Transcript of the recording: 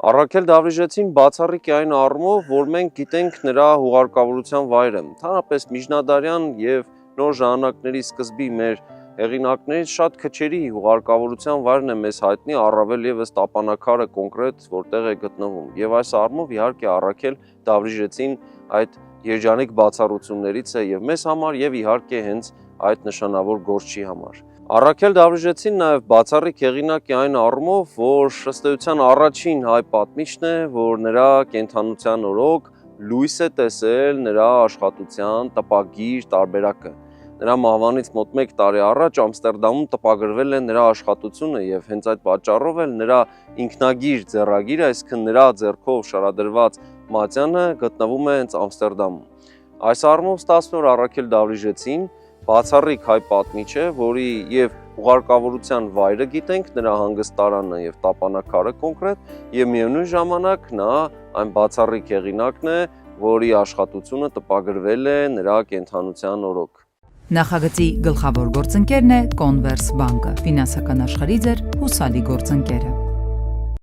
Առաքել Դավրիժեցին բացառիկ է այն առումով, որ մենք գիտենք նրա հուղարկավորության վայրը։ Ընդհանրապես միջնադարյան եւ նոր ժամանակների սկզբի մեր հեղինակներից շատ քչերի հուղարկավորության վայրն է մեզ հայտնի, առավել եւս տապանակարը կոնկրետ որտեղ է գտնվում։ Եվ այս առումով իհարկե Առաքել Դավրիժեցին այդ երջանիկ բացառություններից է եւ մեզ համար եւ իհարկե հենց այդ նշանավոր գործչի համար։ Առաքել Դավրիժեցին նաև բացառիկ հեղինակ է այն առումով, որ ըստ էության առաջին հայ պատմիչն է, որ նրա կենդանության օրոք լույս է տեսել նրա աշխատության տպագիր տարբերակը։ Նրա մահվանից մոտ 1 տարի առաջ Ամստերդամում տպագրվել է նրա աշխատությունը եւ հենց այդ պատճառով էլ նրա ինքնագիր ձեռագիրը, այսինքն նրա ձեռքով շարադրված մատյանը գտնվում է հենց Ամստերդամում։ Այս առումով ստացվում է Առաքել Դավրիժեցին բացառիկ հայ պատմիչ է, որի եւ ուղարկավորության վայրը գիտենք, նրա հանգստարանը եւ տապանակարը կոնկրետ, եւ միևնույն ժամանակ նա այն բացառիկ հեղինակն է, որի աշխատությունը տպագրվել է նրա կենդանության օրոք։ Նախագծի գլխավոր գործընկերն է Converse բանկը, ֆինանսական աշխարհի ձեր հուսալի գործընկերը։